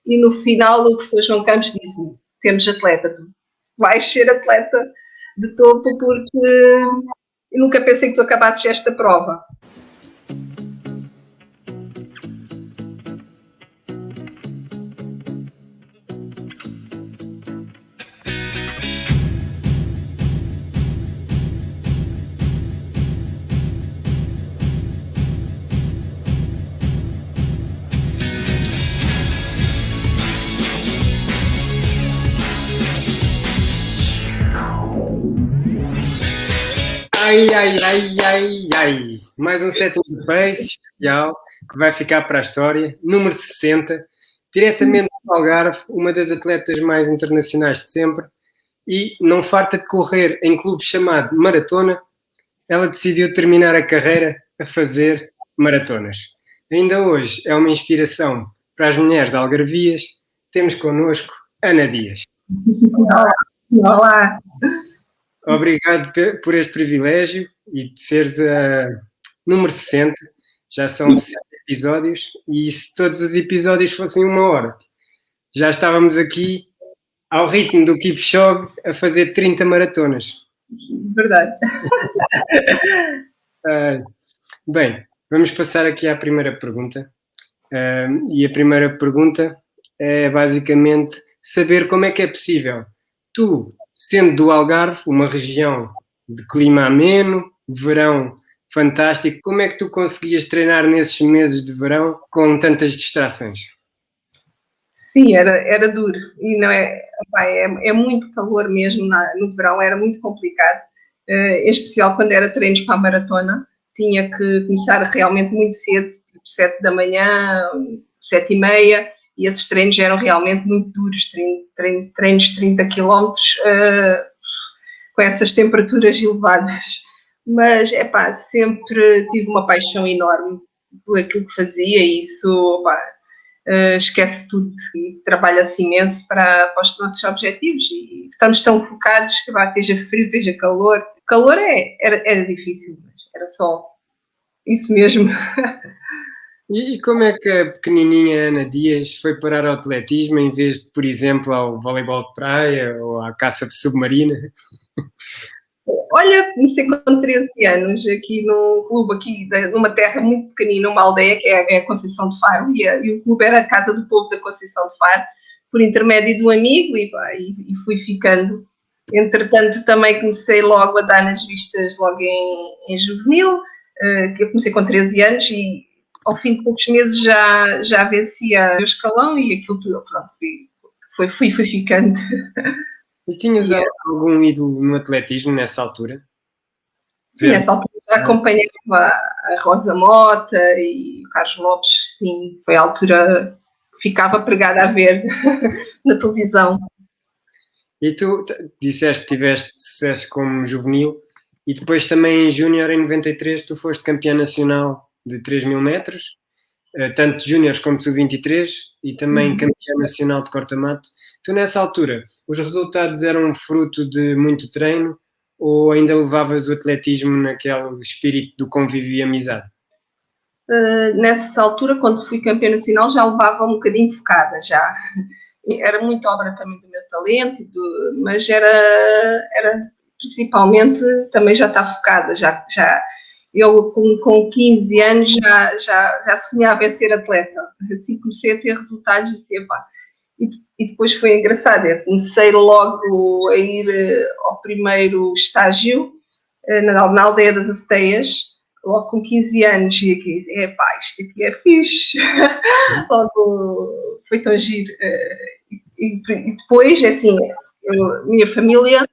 e no final o professor João Campos disse-me, temos atleta, tu vais ser atleta de topo porque eu nunca pensei que tu acabasses esta prova. Ai. Mais um setting de pace especial que vai ficar para a história. Número 60, diretamente do Algarve, uma das atletas mais internacionais de sempre e não farta de correr em clube chamado Maratona, ela decidiu terminar a carreira a fazer maratonas. Ainda hoje é uma inspiração para as mulheres algarvias. Temos connosco Ana Dias. Olá. Obrigado por este privilégio e de seres a número 60. Já são 60 episódios e se todos os episódios fossem 1 hora, já estávamos aqui ao ritmo do Kipchoge a fazer 30 maratonas. Verdade. Bem, vamos passar aqui à primeira pergunta. E a primeira pergunta é basicamente saber como é que é possível tu, sendo do Algarve, uma região de clima ameno, verão fantástico, como é que tu conseguias treinar nesses meses de verão com tantas distrações? Sim, era duro e não é muito calor mesmo no verão, era muito complicado, em especial quando era treinos para a maratona, tinha que começar realmente muito cedo, tipo 7 da manhã, 7h30, e esses treinos eram realmente muito duros, treinos de 30 km, com essas temperaturas elevadas. Mas, sempre tive uma paixão enorme por aquilo que fazia e isso, esquece tudo e trabalha-se imenso para os nossos objetivos e estamos tão focados que esteja frio, esteja calor. Calor era difícil, mas era só isso mesmo. E como é que a pequenininha Ana Dias foi parar ao atletismo em vez de, por exemplo, ao voleibol de praia ou à caça submarina? Olha, comecei com 13 anos aqui num clube, numa terra muito pequenina, uma aldeia que é a Conceição de Faro, e o clube era a Casa do Povo da Conceição de Faro, por intermédio de um amigo, e fui ficando. Entretanto, também comecei logo a dar nas vistas, logo em juvenil, que eu comecei com 13 anos, e ao fim de poucos meses já vencia o escalão, e aquilo tudo, pronto, fui ficando. E tinhas algum ídolo no atletismo nessa altura? Sim, nessa altura já acompanhava a Rosa Mota e o Carlos Lopes, sim, foi a altura que ficava pregada a ver na televisão. E tu disseste que tiveste sucesso como juvenil e depois também em júnior, em 93, tu foste campeã nacional de 3.000 metros, tanto júniores como sub-23 e também campeã nacional de corta-mato. Tu nessa altura, os resultados eram fruto de muito treino ou ainda levavas o atletismo naquele espírito do convívio e amizade? Nessa altura, quando fui campeã nacional, já levava um bocadinho focada, já. Era muito obra também do meu talento, mas era principalmente, também já está focada, eu com 15 anos já sonhava em ser atleta, assim comecei a ter resultados assim, e depois foi engraçado, eu comecei logo a ir ao primeiro estágio na aldeia das Aceteias, logo com 15 anos, e aqui, isto aqui é fixe, logo foi tão giro. E depois, assim, minha família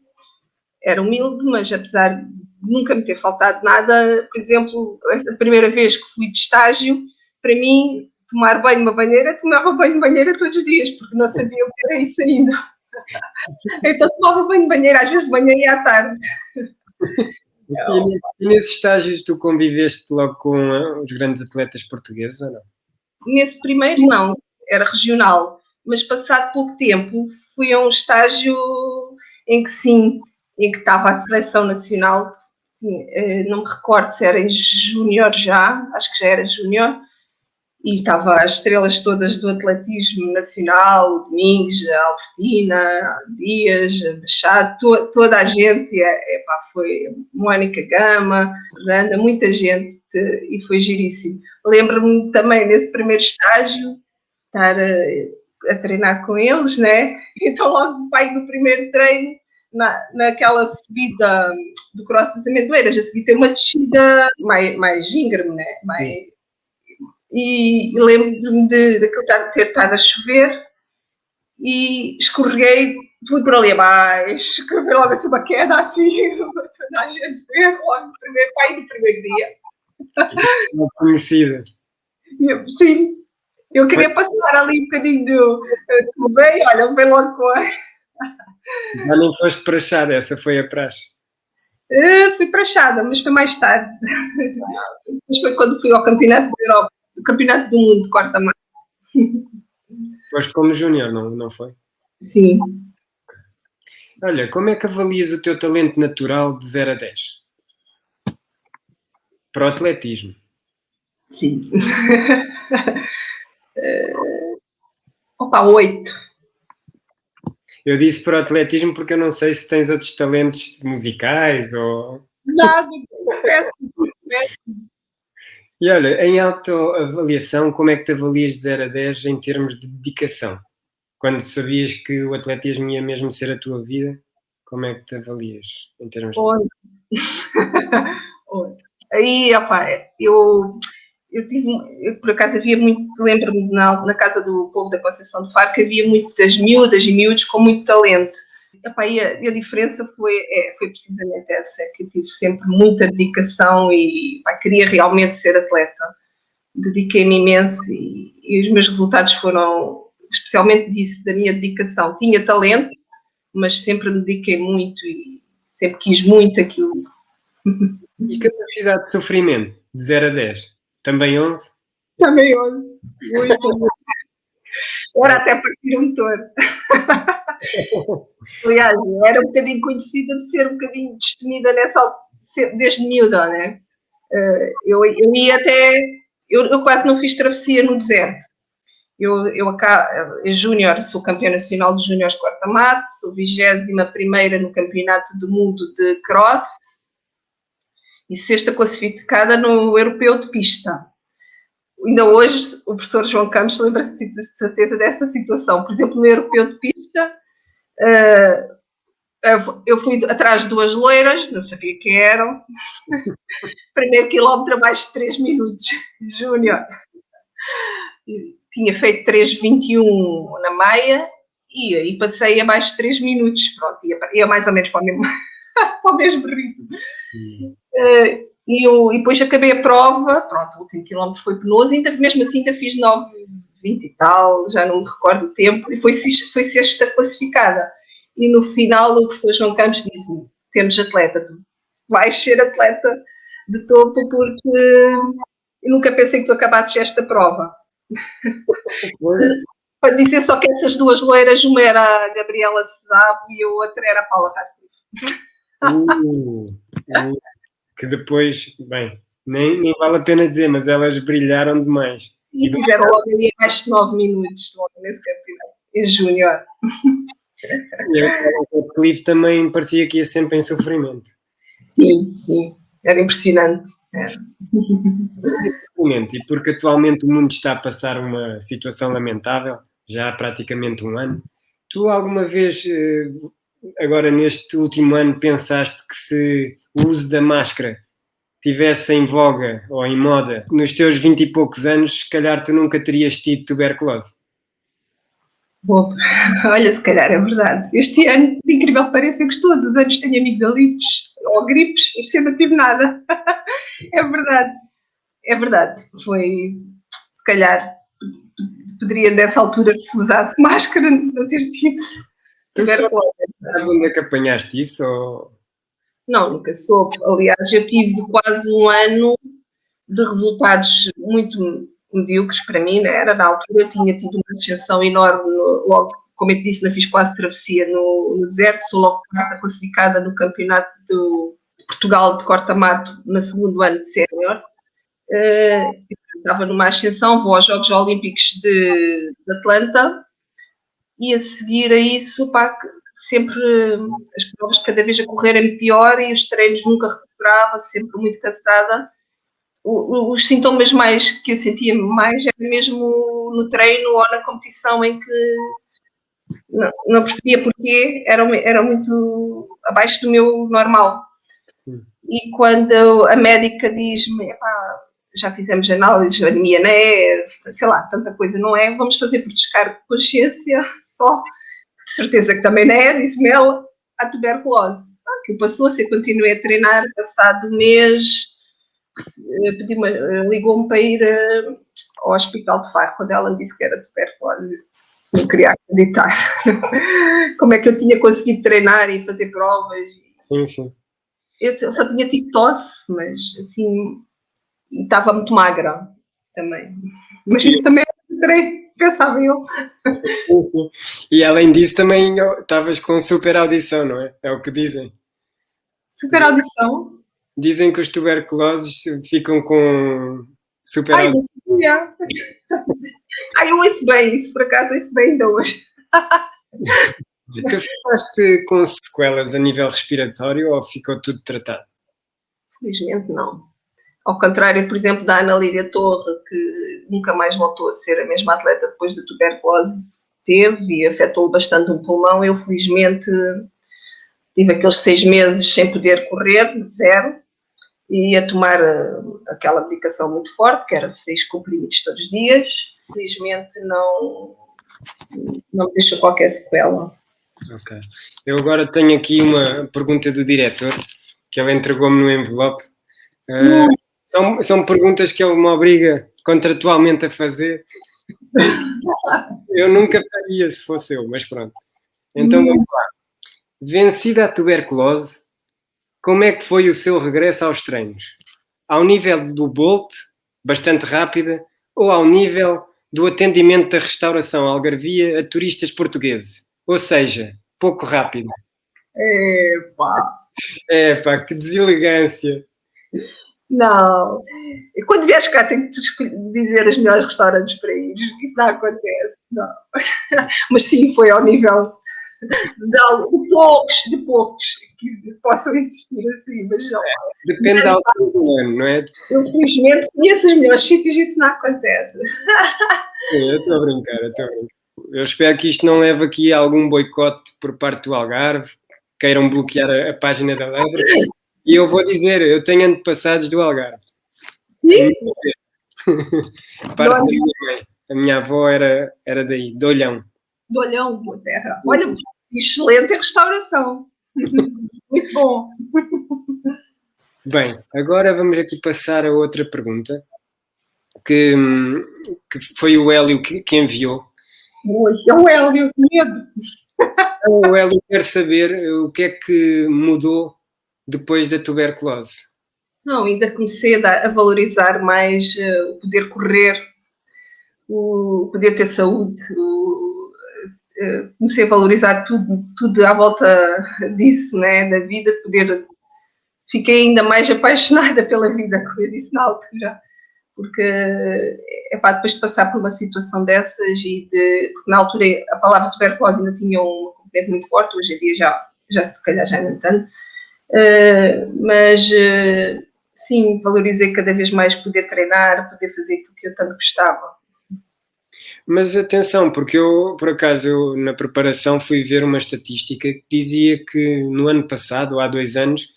era humilde, mas apesar de nunca me ter faltado nada, por exemplo, esta primeira vez que fui de estágio, para mim, tomar banho numa banheira, tomava banho de banheira todos os dias, porque não sabia o que era isso ainda. Então tomava banho de banheira, às vezes de manhã e à tarde. E nesses estágios tu conviveste logo com os grandes atletas portugueses ou não? Nesse primeiro não, era regional, mas passado pouco tempo fui a um estágio em que sim, em que estava a seleção nacional, não me recordo se era em júnior já, acho que já era júnior, e estava as estrelas todas do atletismo nacional, o Domingos, a Albertina, a Dias, a Machado, toda a gente, foi Mónica Gama, Fernanda, muita gente, e foi giríssimo. Lembro-me também nesse primeiro estágio, estar a treinar com eles, né? Então logo pai no primeiro treino, naquela subida do Cross das Amendoeiras, a seguir tem uma descida mais íngreme, né? E lembro-me de ter estado a chover e escorreguei, fui por ali abaixo, escorreguei logo assim uma queda assim, toda a gente vê logo no primeiro dia. Uma conhecida. Sim, eu queria passar ali um bocadinho tudo bem, olha, vem logo com a... Já nem foste prachada, essa foi a praxe. Fui prachada, mas foi mais tarde. Depois foi quando fui ao Campeonato da Europa, o Campeonato do Mundo de corta-mato. Foste como júnior, não foi? Sim. Olha, como é que avalias o teu talento natural de 0 a 10? Para o atletismo. Sim. 8. Eu disse para o atletismo porque eu não sei se tens outros talentos musicais ou... Nada, péssimo. E olha, em autoavaliação, como é que te avalias de 0 a 10 em termos de dedicação? Quando sabias que o atletismo ia mesmo ser a tua vida, como é que te avalias em termos de... Aí, opa, eu por acaso havia muito, lembro-me na casa do povo da Conceição do Faro que havia muitas miúdas e miúdos com muito talento. E a diferença foi precisamente essa, que eu tive sempre muita dedicação e queria realmente ser atleta. Dediquei-me imenso e os meus resultados foram, especialmente disso, da minha dedicação. Tinha talento, mas sempre me dediquei muito e sempre quis muito aquilo. E capacidade de sofrimento, de 0 a 10? Também 11? Também 11. Muito. Era até partir o motor. Aliás, eu era um bocadinho conhecida de ser um bocadinho destemida desde miúda, né? Eu ia até... Eu quase não fiz travessia no deserto. Eu júnior, sou campeã nacional de júniores de corta-mato, sou 21ª no campeonato do mundo de cross e 6ª classificada no europeu de pista. Ainda hoje o professor João Campos lembra-se de certeza desta situação. Por exemplo, no europeu de pista, eu fui atrás de 2 loiras, não sabia quem eram. Primeiro quilómetro abaixo de 3 minutos, júnior. Tinha feito 3,21 na meia e passei abaixo de 3 minutos. Pronto, ia mais ou menos para o mesmo ritmo. E depois acabei a prova, pronto, o último quilómetro foi penoso, mesmo assim ainda fiz 9,20 e tal, já não me recordo o tempo, e foi 6ª classificada. E no final o professor João Campos disse-me, temos atleta, tu vais ser atleta de topo porque eu nunca pensei que tu acabasses esta prova. Para dizer só que essas 2 loiras, uma era a Gabriela Cesabo e a outra era a Paula Radcliffe. Que depois, bem, nem vale a pena dizer, mas elas brilharam demais. E fizeram logo ali abaixo de 9 minutos, logo nesse campeonato, em júnior. E a Radcliffe também parecia que ia sempre em sofrimento. Sim, era impressionante. E porque atualmente o mundo está a passar uma situação lamentável, já há praticamente um ano, tu alguma vez, agora neste último ano, pensaste que se o uso da máscara tivesse em voga ou em moda nos teus 20 e poucos anos, se calhar tu nunca terias tido tuberculose? Bom, olha, se calhar é verdade. Este ano, de incrível que pareça, que todos os anos tenho amigdalites ou gripes, este ano não tive nada. É verdade. Foi, se calhar, poderia nessa altura, se usasse máscara, não ter tido tuberculose. Sabes onde é que apanhaste isso? Ou... Não, nunca soube. Aliás, eu tive quase um ano de resultados muito medíocres para mim, né? Era na altura, eu tinha tido uma ascensão enorme, logo, como eu te disse, não fiz quase travessia no deserto, sou logo 4ª classificada no campeonato de Portugal de corta-mato no 2º ano de sénior. Estava numa ascensão, vou aos Jogos Olímpicos de Atlanta e a seguir a isso, pá, sempre as provas cada vez a correrem pior e os treinos nunca recuperava, sempre muito cansada. Os sintomas mais que eu sentia mais era mesmo no treino ou na competição, em que não percebia porquê, era muito abaixo do meu normal. E quando a médica diz-me, já fizemos análises, anemia não é, sei lá, tanta coisa não é, vamos fazer por descargo de consciência, só, de certeza que também não é, disse-me ela, a tuberculose. Que passou, se eu continuei a treinar, passado mês, ligou-me para ir ao Hospital de Faro, quando ela me disse que era tuberculose. Não queria acreditar como é que eu tinha conseguido treinar e fazer provas. Sim, sim. Eu só tinha tido tosse, mas assim, e estava muito magra também. Mas isso também é treino, pensava eu. Sim, sim. E além disso também estavas com super audição, não é? É o que dizem. Super audição? Dizem que os tuberculosos ficam com super audição. Eu ouço bem, isso por acaso ouço bem ainda hoje. Tu ficaste com sequelas a nível respiratório ou ficou tudo tratado? Felizmente não. Ao contrário, por exemplo, da Ana Lídia Torre, que nunca mais voltou a ser a mesma atleta depois da tuberculose teve e afetou bastante um pulmão. Eu, felizmente, tive aqueles 6 meses sem poder correr, zero, e a tomar aquela medicação muito forte, que era 6 comprimidos todos os dias. Felizmente não me deixou qualquer sequela. Ok. Eu agora tenho aqui uma pergunta do diretor, que ele entregou-me no envelope. São perguntas que ele me obriga contratualmente a fazer. Eu nunca faria se fosse eu, mas pronto. Então vamos lá. Vencida a tuberculose, como é que foi o seu regresso aos treinos? Ao nível do Bolt, bastante rápida, ou ao nível do atendimento da restauração Algarvia a turistas portugueses? Ou seja, pouco rápido. Epá, que deselegância. Não. Quando vieres cá, tenho que te dizer os melhores restaurantes para ir. Isso não acontece, não. Mas sim, foi ao nível de poucos que possam existir assim, mas não. Depende da altura do ano, não é? Eu, felizmente, conheço os melhores sítios e isso não acontece. Sim, eu estou a brincar. Eu espero que isto não leve aqui a algum boicote por parte do Algarve, queiram bloquear a página da Lebre. E eu vou dizer, eu tenho antepassados do Algarve. Sim? Parte da minha mãe. A minha avó era daí, de Olhão. De Olhão, boa terra. Olha, excelente restauração. Muito bom. Bem, agora vamos aqui passar a outra pergunta, que foi o Hélio que enviou. É o Hélio, medo. O Hélio quer saber o que é que mudou depois da tuberculose. Não, ainda comecei a valorizar mais o poder correr, o poder ter saúde, comecei a valorizar tudo à volta disso, né, da vida, poder. Fiquei ainda mais apaixonada pela vida, como eu disse na altura, porque depois de passar por uma situação dessas porque na altura a palavra tuberculose ainda tinha um componente muito forte, hoje em dia já se calhar já não tanto, mas sim, valorizei cada vez mais poder treinar, poder fazer aquilo que eu tanto gostava. Mas atenção, porque eu, por acaso, na preparação fui ver uma estatística que dizia que no ano passado, ou há 2 anos,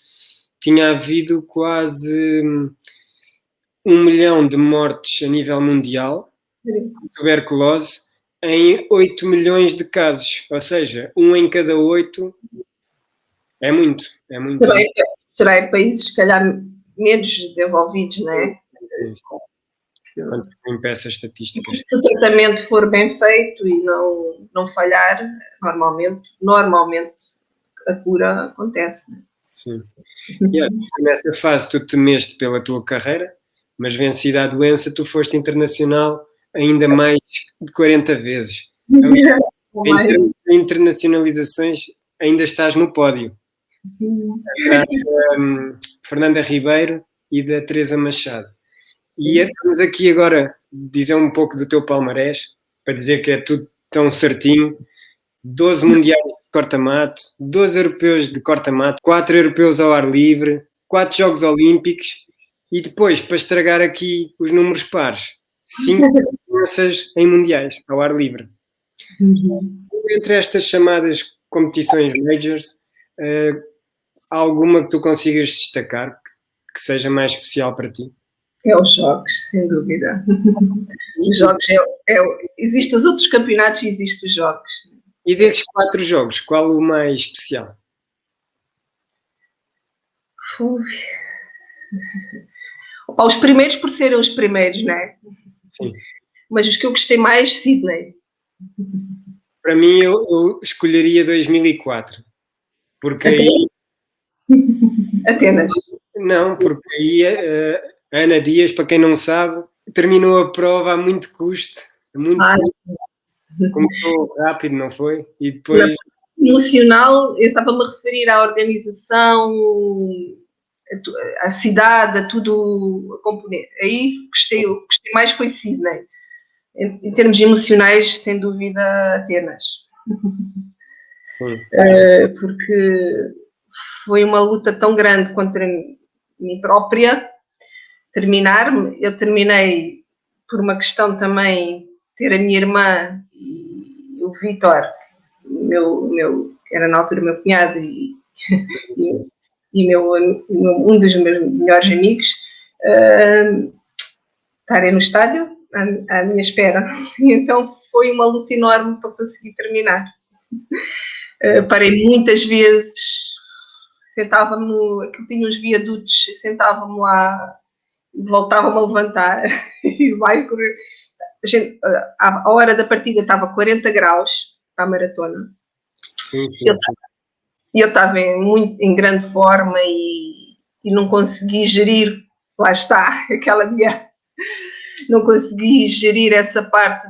tinha havido quase 1 milhão de mortes a nível mundial de tuberculose em 8 milhões de casos. Ou seja, 1 em cada 8 é muito. Será em países, se calhar, menos desenvolvidos, não é? Quando impeça estatísticas. Se o tratamento for bem feito e não falhar, normalmente a cura acontece. Né? Sim. E nessa fase tu temeste pela tua carreira, mas vencida a doença tu foste internacional ainda mais de 40 vezes. Aliás, em termos de internacionalizações ainda estás no pódio. Sim. Atrás da Fernanda Ribeiro e da Teresa Machado. E vamos aqui agora dizer um pouco do teu palmarés, para dizer que é tudo tão certinho. 12 mundiais de corta-mato, 12 europeus de corta-mato, 4 europeus ao ar livre, 4 Jogos Olímpicos e depois, para estragar aqui os números pares, 5 presenças em mundiais ao ar livre. Entre estas chamadas competições majors, há alguma que tu consigas destacar que seja mais especial para ti? É os jogos, sem dúvida. Os jogos existem os outros campeonatos e existem os jogos. E desses 4 jogos, qual o mais especial? Os primeiros por serem os primeiros, não é? Sim. Mas os que eu gostei mais, Sydney. Para mim, eu escolheria 2004. Porque aí... Atenas. Não, porque aí a Ana Dias, para quem não sabe, terminou a prova a muito custo. Começou rápido, não foi? E depois... Emocional, eu estava-me a referir à organização, à cidade, a tudo a componente. Aí gostei mais foi Sydney. Em termos emocionais, sem dúvida, Atenas. Porque foi uma luta tão grande contra mim própria. Eu terminei por uma questão também, ter a minha irmã e o Vítor, era na altura meu cunhado e um dos meus melhores amigos, estarem no estádio à minha espera. E então foi uma luta enorme para conseguir terminar. Parei muitas vezes, sentava-me, aquilo tinha uns viadutos, sentava-me lá, voltava-me a levantar e vai correr. A hora da partida estava 40 graus para a maratona. Sim. E eu estava em grande forma e não consegui gerir, lá está, não consegui gerir essa parte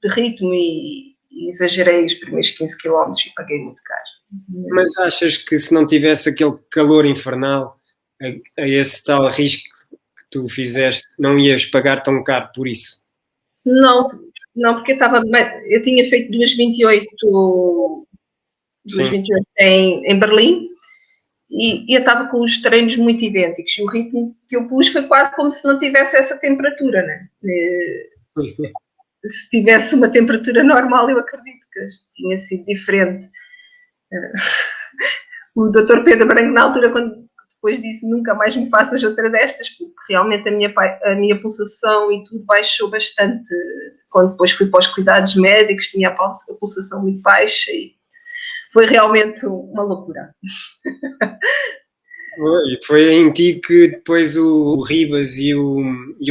de ritmo e exagerei os primeiros 15 km e paguei muito caro. Mas achas que se não tivesse aquele calor infernal, a esse tal risco que tu fizeste, não ias pagar tão caro por isso? Não, porque eu tinha feito 2,28 em Berlim e eu estava com os treinos muito idênticos e o ritmo que eu pus foi quase como se não tivesse essa temperatura, né? Se tivesse uma temperatura normal, eu acredito que tinha sido diferente. O Dr. Pedro Branco, na altura, quando depois disse nunca mais me faças outra destas, porque realmente a minha pulsação e tudo baixou bastante. Quando depois fui para os cuidados médicos, tinha a pulsação muito baixa e foi realmente uma loucura. E foi em ti que depois o Ribas e o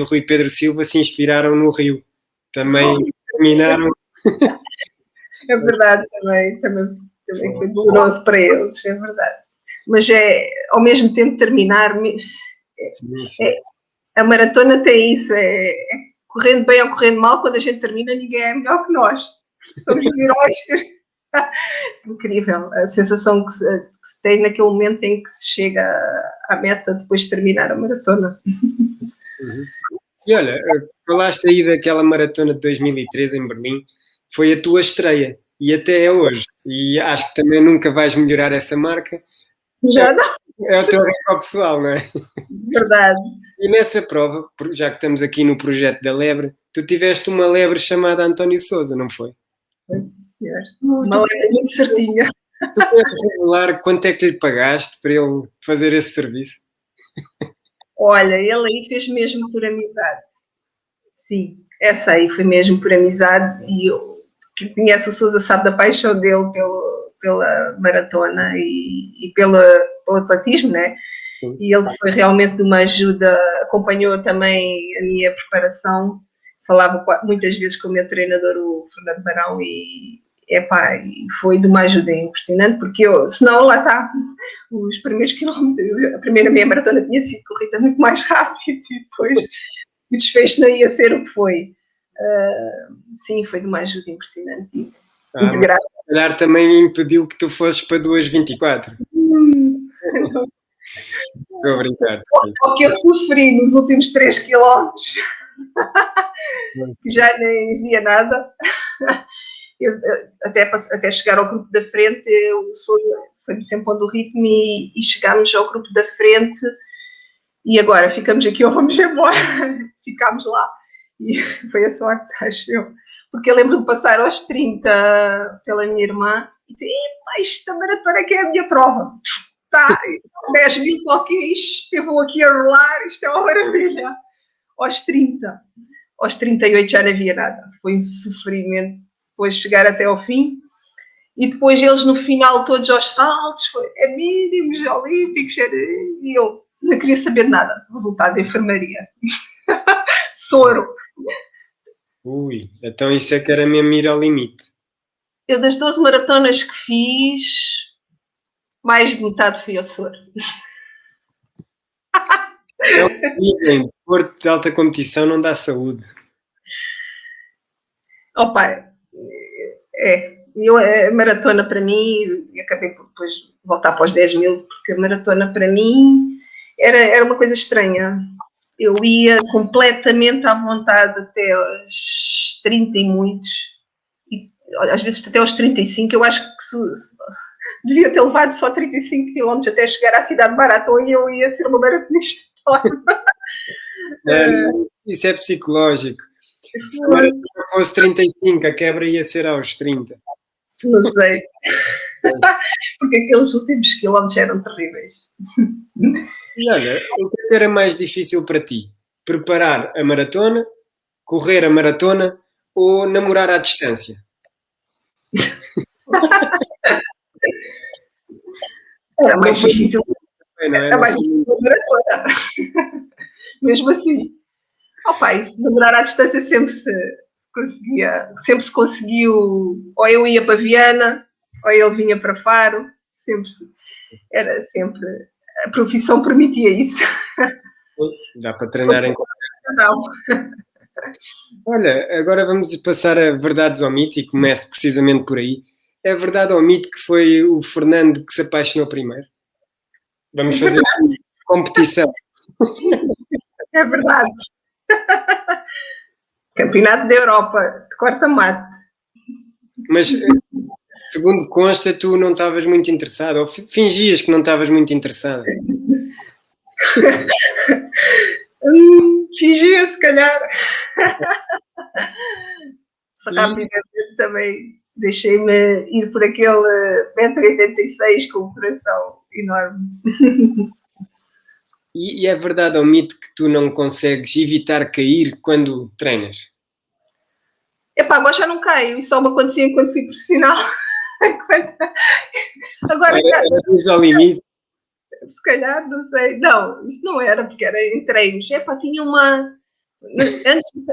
Rui Pedro Silva se inspiraram no Rio. Também terminaram. É verdade, também foi doloroso para eles, é verdade. Mas ao mesmo tempo terminar, a maratona tem isso, é correndo bem ou correndo mal, quando a gente termina ninguém é melhor que nós. Somos os heróis. É incrível a sensação que se tem naquele momento em que se chega à meta depois de terminar a maratona. E olha, falaste aí daquela maratona de 2013 em Berlim, foi a tua estreia e até é hoje. E acho que também nunca vais melhorar essa marca. Já não. É o teu recorde pessoal, não é? Verdade. E nessa prova, já que estamos aqui no projeto da lebre, tu tiveste uma lebre chamada António Sousa, não foi? Foi, senhor. Uma lebre muito certinha. Tu queres revelar quanto é que lhe pagaste para ele fazer esse serviço? Olha, ele aí fez mesmo por amizade. Sim, essa aí foi mesmo por amizade e eu que conhece o Sousa sabe da paixão dele pela maratona e pelo atletismo, né? Sim. E ele foi realmente de uma ajuda, acompanhou também a minha preparação, falava muitas vezes com o meu treinador, o Fernando Barão, e foi de uma ajuda impressionante, porque senão lá está, os primeiros quilómetros, a primeira meia maratona tinha sido corrida muito mais rápido e depois o desfecho não ia ser o que foi. Sim, foi de uma ajuda impressionante. Muito grave. Se calhar também impediu que tu fosses para 2,24. Estou a brincar. O que eu sofri nos últimos 3 quilómetros, que já nem via nada. Até chegar ao grupo da frente, foi-me sempre pondo o ritmo e chegámos ao grupo da frente e agora ficamos aqui ou vamos embora. Ficámos lá. E foi a sorte, acho eu. Porque eu lembro de passar aos 30 pela minha irmã e dizer, esta maratona é que é a minha prova. Tá, 10 mil qualquer, esteve aqui a rolar, isto é uma maravilha. Aos 30. Aos 38 já não havia nada. Foi um sofrimento depois chegar até ao fim. E depois eles no final todos aos saltos, é mínimos, olímpicos, e eu não queria saber de nada. Resultado da enfermaria. Soro. Ui, então isso é que era mesmo ir ao limite. Eu das 12 maratonas que fiz, mais de metade fui ao soro. Dizem, desporto de alta competição não dá saúde. Oh pai, a maratona para mim, e acabei por depois voltar para os 10 mil, porque a maratona para mim era uma coisa estranha. Eu ia completamente à vontade até aos 30 e muitos, e às vezes até aos 35, eu acho que devia ter levado só 35 km até chegar à cidade de Maratona e eu ia ser uma maratonista. Isso é psicológico. Se a maratona fosse 35, a quebra ia ser aos 30. Não sei. Porque aqueles últimos quilómetros eram terríveis. E olha, o que era mais difícil para ti? Preparar a maratona, correr a maratona ou namorar à distância? Era mais difícil. Era mais difícil a maratona. Mesmo assim. Isso namorar à distância sempre se conseguiu. Ou eu ia para Viana, ou ele vinha para Faro. Era sempre. A profissão permitia isso. Dá para treinar em qualquer. Não. Olha, agora vamos passar a verdades ao mito e começo precisamente por aí. É verdade ou mito que foi o Fernando que se apaixonou primeiro? Vamos fazer competição. É verdade. Campeonato da Europa de corta-mato. Mas, segundo consta, tu não estavas muito interessado, ou fingias que não estavas muito interessada. Fingia, se calhar. Rapidamente também deixei-me ir por aquele 1,86 m com o coração enorme. E é verdade ou mito que tu não consegues evitar cair quando treinas? Agora já não caio, isso só me acontecia enquanto fui profissional. Agora era ao limite. Se calhar, não sei. Não, isso não era, porque era em treinos. Tinha uma.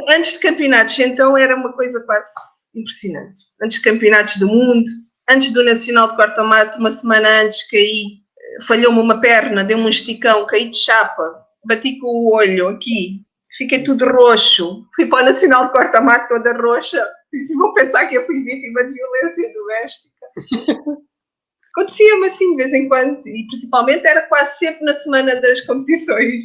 Antes de campeonatos, então era uma coisa quase impressionante. Antes de campeonatos do mundo, antes do Nacional de Corta-Mato, uma semana antes caí, falhou-me uma perna, deu-me um esticão, caí de chapa, bati com o olho aqui, fiquei tudo roxo, fui para o Nacional de Corta-Mato toda roxa, e vão pensar que eu fui vítima de violência doméstica. Acontecia-me assim de vez em quando, e principalmente era quase sempre na semana das competições.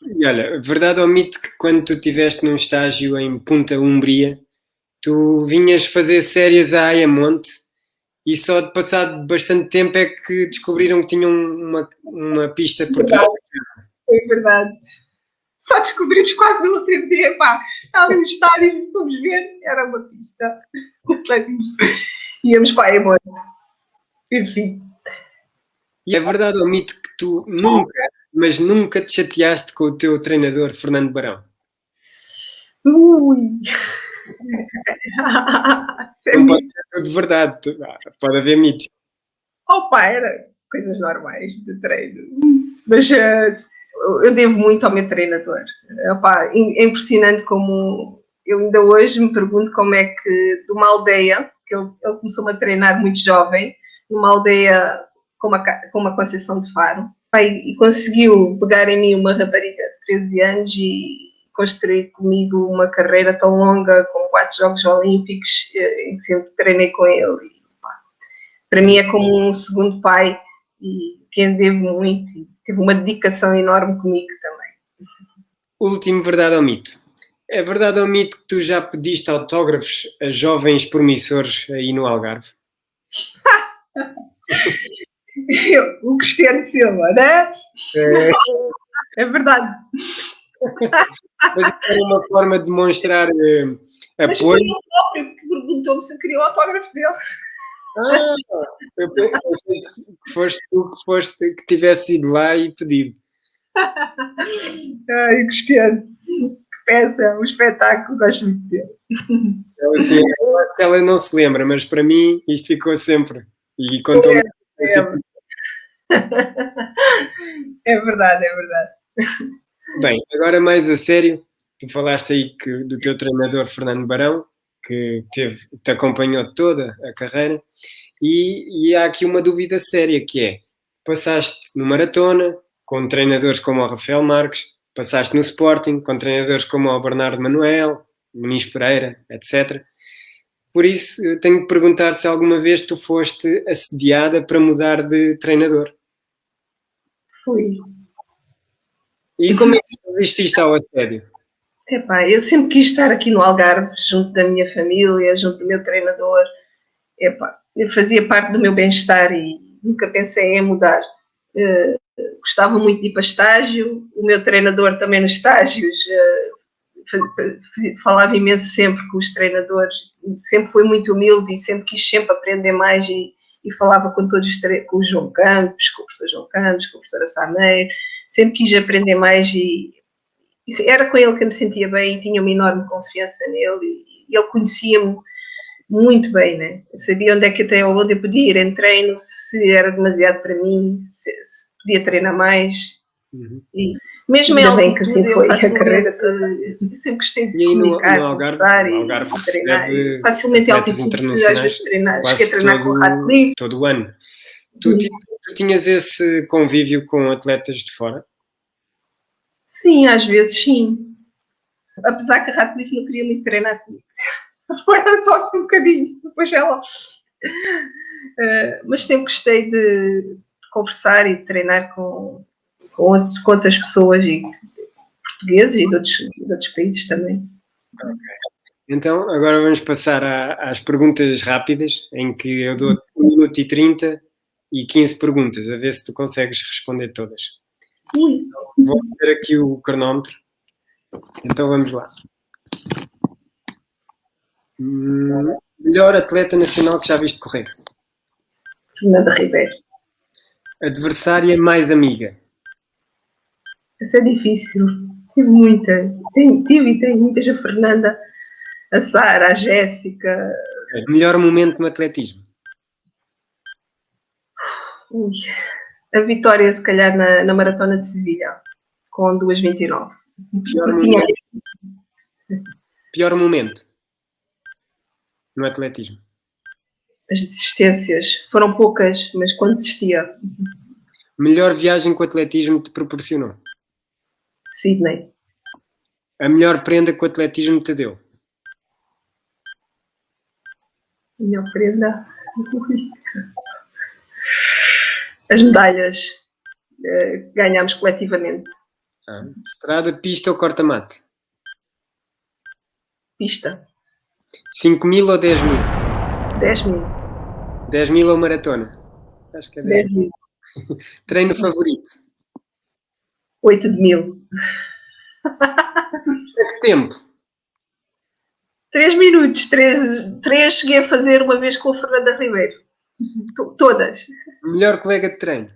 E olha, verdade ou mito que quando tu estiveste num estágio em Punta Umbria, tu vinhas fazer séries a Ayamonte e só de passado bastante tempo é que descobriram que tinham uma pista por trás. É verdade. Só descobrimos quase no último dia, estávamos no estádio, fomos ver, era uma pista. Íamos para Ayamonte. Enfim. E é verdade ou mito que tu nunca te chateaste com o teu treinador, Fernando Barão? Ui! Não pode ser tudo verdade, pode haver mitos. Era coisas normais de treino. Mas eu devo muito ao meu treinador. É impressionante como eu ainda hoje me pergunto como é que de uma aldeia, que ele começou-me a treinar muito jovem, numa aldeia como a Conceição de Faro, e conseguiu pegar em mim uma rapariga de 13 anos e construir comigo uma carreira tão longa, com 4 Jogos Olímpicos, em que sempre treinei com ele. E, para mim é como um segundo pai, e quem devo muito, e teve uma dedicação enorme comigo também. Último, verdade ou mito? É verdade ou mito que tu já pediste autógrafos a jovens promissores aí no Algarve? O Cristiano Silva, né? É verdade. Mas isso era uma forma de demonstrar Mas foi apoio. ele próprio que perguntou-me se eu queria o autógrafo dele. Ah, eu pensei que foste tu que tivesse ido lá e pedido. Ai, o Cristiano, que peça, um espetáculo, gosto muito dele. Então, assim, eu acho que ela não se lembra, mas para mim isto ficou sempre. E contou-me. É verdade, é verdade. Bem, agora mais a sério, tu falaste aí do teu treinador Fernando Barão, que te acompanhou toda a carreira, e há aqui uma dúvida séria que é, passaste no Maratona com treinadores como o Rafael Marques, passaste no Sporting com treinadores como o Bernardo Manuel, Muniz Pereira, etc. Por isso, eu tenho que perguntar se alguma vez tu foste assediada para mudar de treinador. Fui. E como é que resististe ao assédio? Epá, eu sempre quis estar aqui no Algarve, junto da minha família, junto do meu treinador. Epá, eu fazia parte do meu bem-estar e nunca pensei em mudar. Gostava muito de ir para estágio, o meu treinador também nos estágios falava imenso sempre com os treinadores, sempre foi muito humilde e sempre quis sempre aprender mais e falava com todos com o João Campos, com o professor João Campos, com a professora Sameiro, sempre quis aprender mais e era com ele que eu me sentia bem e tinha uma enorme confiança nele e ele conhecia-me muito bem, né? Eu sabia onde é que até onde eu podia ir em treino, se era demasiado para mim, se podia treinar mais. Uhum. E mesmo ainda bem que assim foi a carreira toda. Sempre gostei de comunicar, no Algarve, conversar o Algarve e treinar. recebe Facilmente em atletas altitude, às vezes cheguei a treinar com o Radcliffe. todo o ano. Tu tinhas esse convívio com atletas de fora? Sim, às vezes sim. Apesar que a Radcliffe não queria muito treinar comigo. Foi só assim um bocadinho. Depois ela. Mas sempre gostei de conversar e de treinar com outras pessoas e portugueses e de outros países também. Okay. Então, agora vamos passar às perguntas rápidas, em que eu dou 1 minuto e 30 e 15 perguntas, a ver se tu consegues responder todas. Vou ter aqui o cronómetro. Então vamos lá. Melhor atleta nacional que já viste correr? Fernanda Ribeiro. Adversária mais amiga? Essa é difícil. Tive muita. Tive e tenho muitas. A Fernanda, a Sara, a Jéssica. Melhor momento no atletismo? Ui. A vitória, se calhar, na Maratona de Sevilha, com 2:29. Pior momento no atletismo? As desistências foram poucas, mas quando desistia. Melhor viagem que o atletismo te proporcionou? Sydney. A melhor prenda que o atletismo te deu? A melhor prenda. As medalhas que ganhámos coletivamente. Estrada, pista ou corta-mate? Pista. 5.000 ou 10.000? 10.000. 10.000 ou maratona? Acho que é 10.000. Treino favorito? 8.000. Que tempo? 3 minutos. 3 cheguei a fazer uma vez com a Fernanda Ribeiro. Todas. Melhor colega de treino?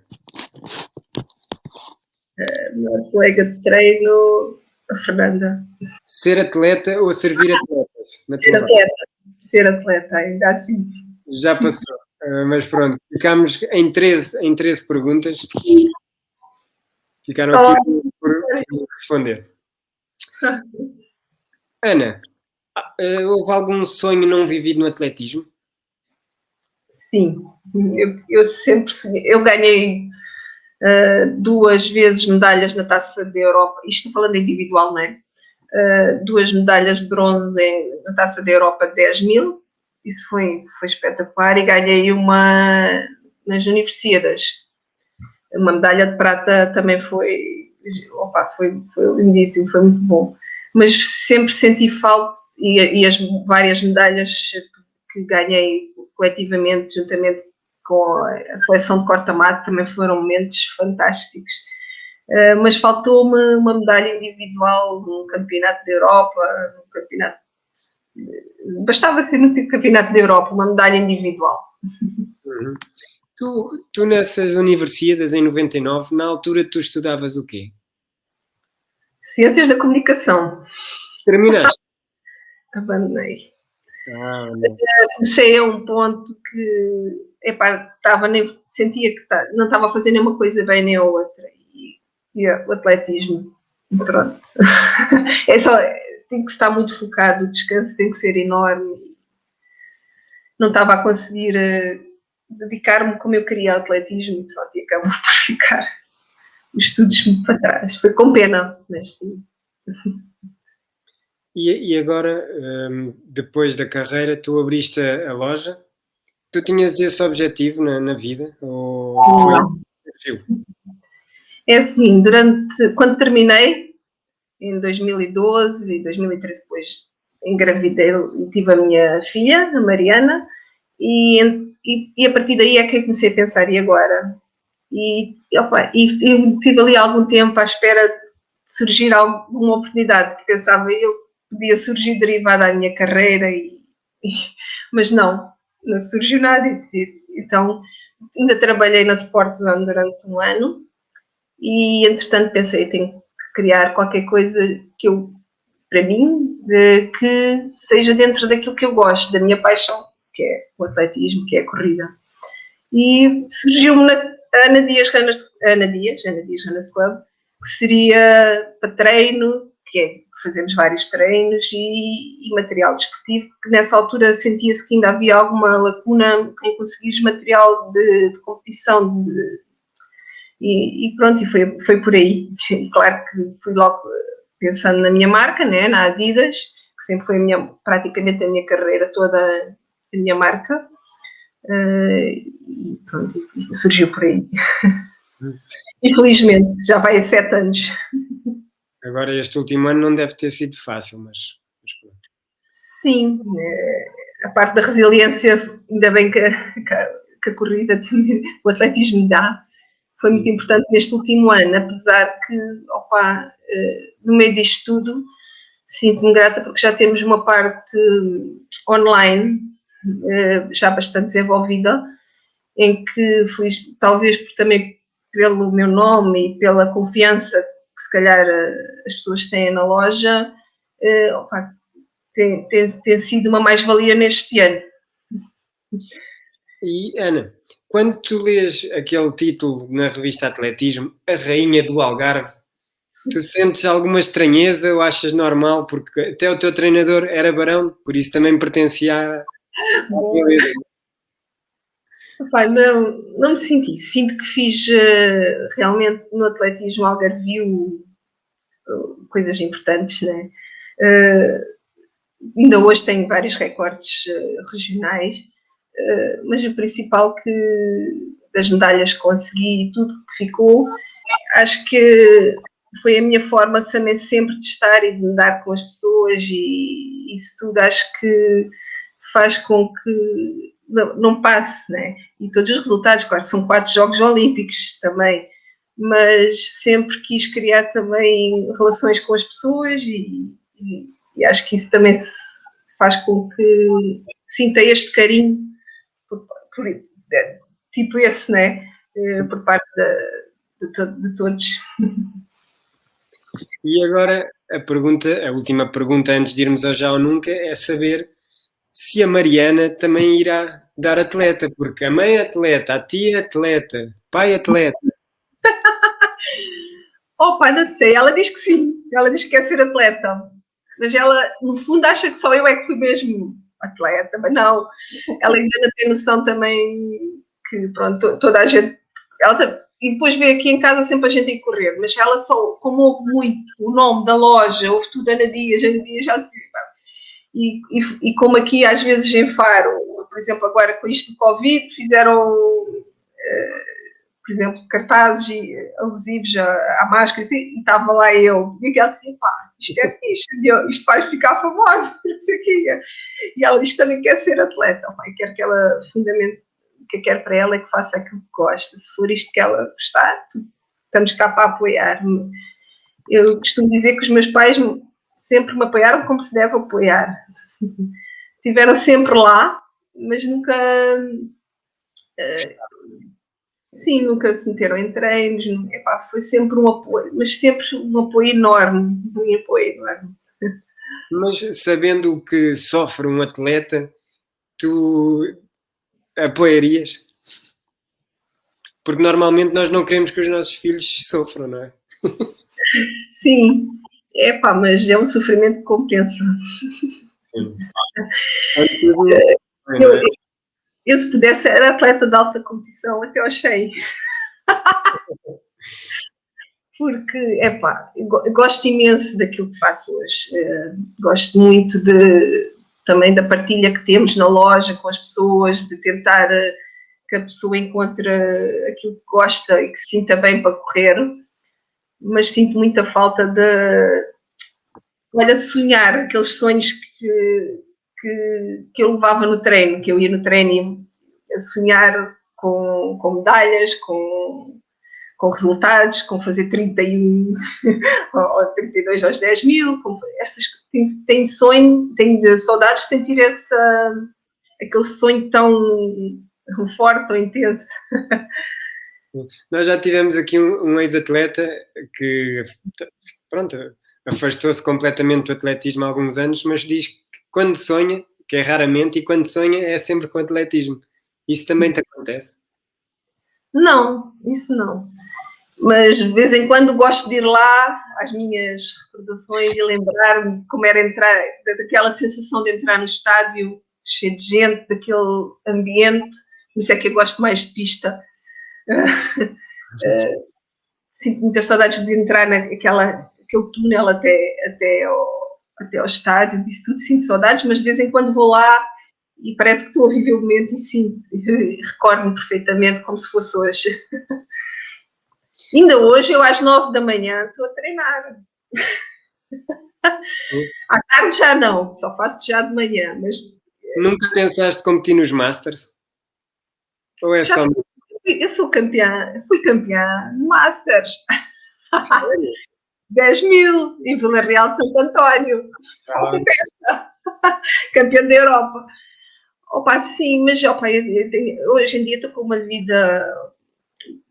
Melhor colega de treino, a Fernanda. Ser atleta ou servir atletas? Ser atleta, ainda assim. Já passou. Mas pronto, ficámos em 13 perguntas. Ficaram aqui por responder. Ana, houve algum sonho não vivido no atletismo? Sim, eu sempre sonhei. Eu ganhei 2 vezes medalhas na Taça da Europa, isto falando individual, não é? 2 medalhas de bronze na Taça da Europa de 10.000, isso foi espetacular, e ganhei uma nas Universiadas, Uma medalha de prata também foi lindíssimo, foi muito bom. Mas sempre senti falta, e as várias medalhas que ganhei coletivamente, juntamente com a seleção de corta-mato, também foram momentos fantásticos. Mas faltou-me uma medalha individual num campeonato da Europa, num campeonato. Bastava ser no campeonato da Europa, uma medalha individual. Uhum. Tu nessas universidades em 99, na altura tu estudavas o quê? Ciências da comunicação. Terminaste? Abandonei. Não. Comecei a um ponto que sentia que não estava a fazer nenhuma coisa bem nem a outra. E o atletismo, pronto. Tem que estar muito focado, o descanso tem que ser enorme. Não estava a conseguir dedicar-me como eu queria ao atletismo, pronto, e acabou por ficar os estudos para trás. Foi com pena, mas sim. E agora, depois da carreira, tu abriste a loja? Tu tinhas esse objetivo na vida? Ou foi? É assim, quando terminei, em 2012 e 2013, depois engravidei e tive a minha filha, a Mariana, e a partir daí é que eu comecei a pensar, e agora? E eu tive ali algum tempo à espera de surgir alguma oportunidade que pensava eu podia surgir derivada da minha carreira, mas não surgiu nada. Então, ainda trabalhei na Sport Zone durante um ano e, entretanto, pensei, tenho que criar qualquer coisa para mim, que seja dentro daquilo que eu gosto, da minha paixão, que é o atletismo, que é a corrida. E surgiu-me a Ana Dias Runners Club, que seria para treino, que fazemos vários treinos e material desportivo, que nessa altura sentia-se que ainda havia alguma lacuna em conseguir material de competição. E pronto, e foi por aí. E claro que fui logo pensando na minha marca, né, na Adidas, que sempre foi praticamente a minha carreira toda, a minha marca. E pronto, surgiu por aí. Infelizmente, já vai há 7 anos. Agora, este último ano não deve ter sido fácil, mas pronto. Sim, a parte da resiliência, ainda bem que a corrida, o atletismo dá. Foi muito importante neste último ano, apesar que, no meio disto tudo, sinto-me grata porque já temos uma parte online já bastante desenvolvida, em que, talvez também pelo meu nome e pela confiança que se calhar as pessoas têm na loja, tem sido uma mais-valia neste ano. E, Ana, quando tu lês aquele título na revista Atletismo, A Rainha do Algarve, tu sentes alguma estranheza ou achas normal? Porque até o teu treinador era barão, por isso também pertencia à beleza. Não me senti. Sinto que fiz realmente no atletismo algarvio coisas importantes, né? Ainda hoje tenho vários recordes regionais, mas o principal das medalhas que consegui e tudo que ficou, acho que foi a minha forma também sempre de estar e de lidar com as pessoas, e isso tudo acho que faz com que não passe, né? E todos os resultados, claro, são 4 Jogos Olímpicos também, mas sempre quis criar também relações com as pessoas e acho que isso também faz com que sinta este carinho tipo esse, né? Por parte de todos. E agora a última pergunta antes de irmos ao Já ou Nunca é saber se a Mariana também irá dar atleta, porque a mãe é atleta, a tia é atleta, pai é atleta. Não sei, ela diz que sim, ela diz que quer ser atleta, mas ela no fundo acha que só eu é que fui mesmo atleta, mas não, ela ainda não tem noção também que pronto, toda a gente, e depois vê aqui em casa sempre a gente ir correr, mas ela só, como ouve muito o nome da loja, ouve tudo Ana Dias já se... E como aqui às vezes em Faro, por exemplo, agora com isto do Covid, fizeram, por por exemplo, cartazes alusivos à máscara, e estava lá eu, e aquela assim, pá, isto é fixe, isto vai ficar famoso, não sei o quê. E ela diz que também quer ser atleta, pá, e quer que ela, fundamento, o que quer para ela é que faça aquilo que gosta. Se for isto que ela gostar, estamos cá para apoiar. Eu costumo dizer que os meus pais sempre me apoiaram como se deve apoiar. Estiveram sempre lá, mas nunca... sim, nunca se meteram em treinos, epá, foi sempre um apoio, mas sempre um apoio enorme, um apoio enorme. Mas sabendo o que sofre um atleta, tu apoiarias? Porque normalmente nós não queremos que os nossos filhos sofram, não é? Sim, epá, mas é um sofrimento que compensa. Sim. Eu, se pudesse, era atleta de alta competição até ao 100. Porque, epá, gosto imenso daquilo que faço hoje. Gosto muito também da partilha que temos na loja com as pessoas, de tentar que a pessoa encontre aquilo que gosta e que se sinta bem para correr. Mas sinto muita falta de sonhar, aqueles sonhos que eu levava no treino, que eu ia no treino a sonhar com medalhas, com resultados, com fazer 31 ou 32 aos 10 mil, tenho sonho, tenho saudades de sentir aquele sonho tão forte, tão intenso. Nós já tivemos aqui um ex-atleta que, pronto, afastou-se completamente do atletismo há alguns anos, mas diz que quando sonha, que é raramente, e quando sonha é sempre com atletismo. Isso também te acontece? Não, isso não. Mas de vez em quando gosto de ir lá às minhas recordações e lembrar-me como era entrar, daquela sensação de entrar no estádio cheio de gente, daquele ambiente. Por isso é que eu gosto mais de pista. Sinto muitas saudades de entrar naquele túnel até ao estádio, disso tudo sinto saudades, mas de vez em quando vou lá e parece que estou a viver o momento e sim, recordo-me perfeitamente como se fosse hoje. Ainda hoje, eu às 9 da manhã estou a treinar. À tarde já não, só faço já de manhã. Mas nunca pensaste competir nos Masters? Ou é só... Eu sou campeã, fui campeã no Masters. 10 mil em Vila Real de Santo António. Campeã da Europa. Opa, sim, mas opa, hoje em dia estou com uma vida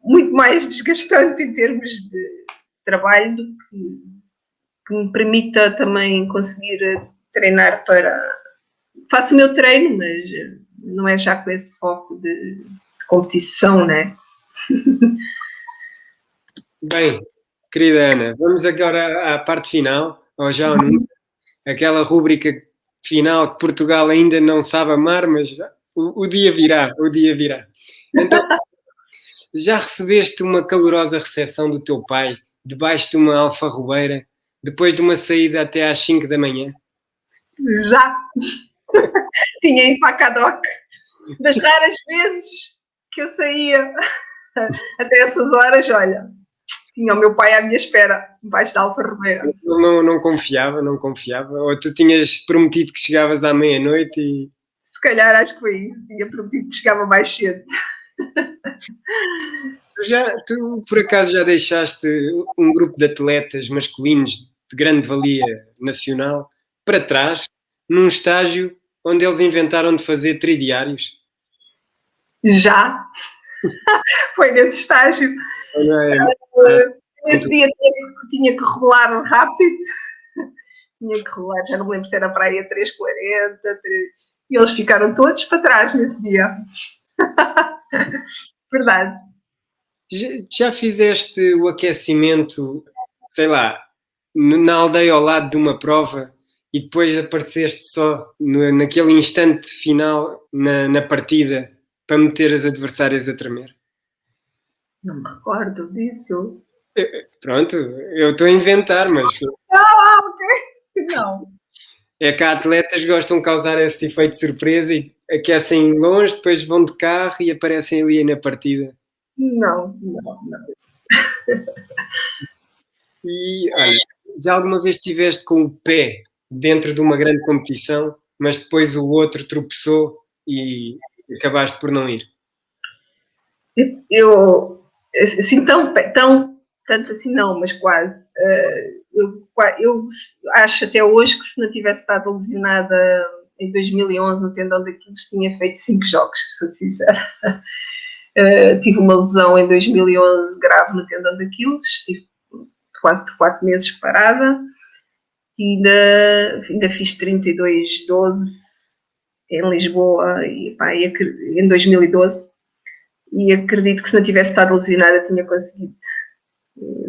muito mais desgastante em termos de trabalho do que me permita também conseguir treinar para... Faço o meu treino, mas não é já com esse foco de competição, né? Bem, querida Ana, vamos agora à parte final, ou já ou nunca, aquela rúbrica final que Portugal ainda não sabe amar, mas o dia virá, o dia virá. Então, já recebeste uma calorosa recepção do teu pai, debaixo de uma alfarrobeira, depois de uma saída até às 5 da manhã? Já! Tinha ido para a Cadoc. Das raras vezes que eu saía até essas horas, olha, tinha o meu pai à minha espera, debaixo da alfarrobeira. Ele não confiava, não confiava? Ou tu tinhas prometido que chegavas à meia-noite e... Se calhar acho que foi isso, tinha prometido que chegava mais cedo. Tu por acaso já deixaste um grupo de atletas masculinos de grande valia nacional para trás, num estágio onde eles inventaram de fazer tridiários? Já! Foi nesse estágio. Nesse dia tinha que rolar rápido. Tinha que rolar, já não me lembro se era para aí a 3,40, e eles ficaram todos para trás nesse dia. Verdade. Já fizeste o aquecimento, sei lá, na aldeia ao lado de uma prova e depois apareceste só naquele instante final na partida para meter as adversárias a tremer? Não me recordo disso. Pronto, eu estou a inventar, mas... Ok. Não. É que há atletas que gostam de causar esse efeito de surpresa e aquecem longe, depois vão de carro e aparecem ali na partida. Não. E, olha, já alguma vez estiveste com o pé dentro de uma grande competição, mas depois o outro tropeçou e acabaste por não ir? Eu, assim, tanto assim não, mas quase. Eu acho até hoje que se não tivesse estado lesionada em 2011 no tendão daqueles, tinha feito 5 jogos, sou sincera. Tive uma lesão em 2011 grave no tendão daqueles, estive quase 4 meses parada, e ainda fiz 32-12 em Lisboa em 2012, e acredito que se não tivesse estado lesionada tinha conseguido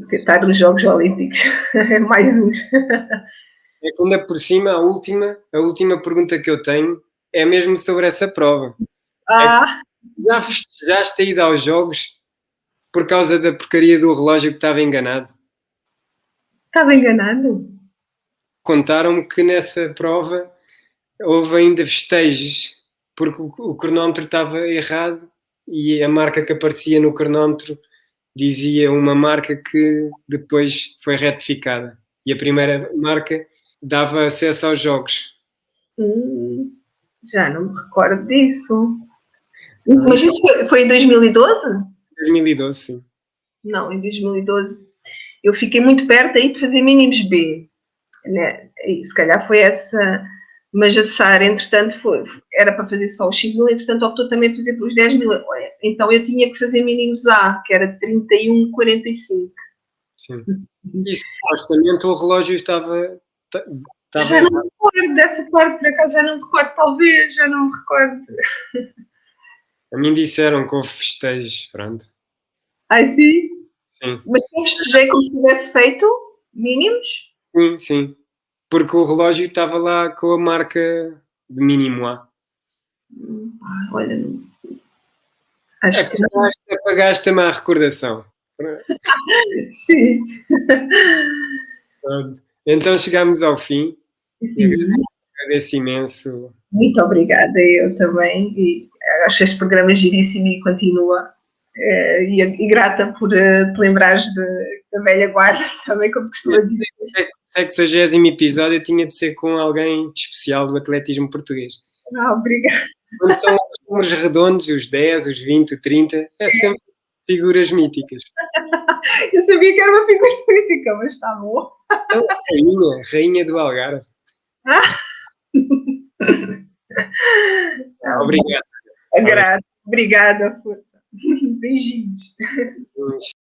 tentar nos Jogos Olímpicos. Mais uns. É que ainda por cima, a última pergunta que eu tenho é mesmo sobre essa prova. Ah, Já festejaste a ida aos Jogos por causa da porcaria do relógio que estava enganado? estava enganado? Contaram-me que nessa prova houve ainda festejos porque o cronómetro estava errado e a marca que aparecia no cronómetro dizia uma marca que depois foi retificada. E a primeira marca dava acesso aos jogos. Já não me recordo disso. Mas isso foi em 2012? 2012, sim. Não, em 2012 eu fiquei muito perto aí de fazer mínimos B. Né? E se calhar foi essa. Mas a Sara, entretanto, era para fazer só os 5 mil, entretanto, optou também a fazer para os 10 mil. Então eu tinha que fazer mínimos A, que era 31,45. Sim. E supostamente o relógio estava Já não errado. me recordo dessa parte, por acaso já não me recordo, talvez, já não me recordo. A mim disseram que houve festejos, pronto. Ai, sim. Sim, Mas eu festejei como se tivesse feito mínimos? sim, sim. Porque o relógio estava lá com a marca de mínimo A. Olha, acho que não. Apagaste a má recordação. Sim. Pronto. Então chegámos ao fim. Sim. Agradeço imenso. Muito obrigada, eu também. E acho este programa giríssimo e continua. E grata por te lembrares da velha guarda, também, como se costuma dizer. 60º episódio tinha de ser com alguém especial do atletismo português. Obrigada. Quando são os números redondos, os 10, os 20, o 30, é sempre figuras míticas. Eu sabia que era uma figura política, mas está bom. Então, rainha do Algarve. Obrigado. Grata. Obrigada, força. Beijinhos.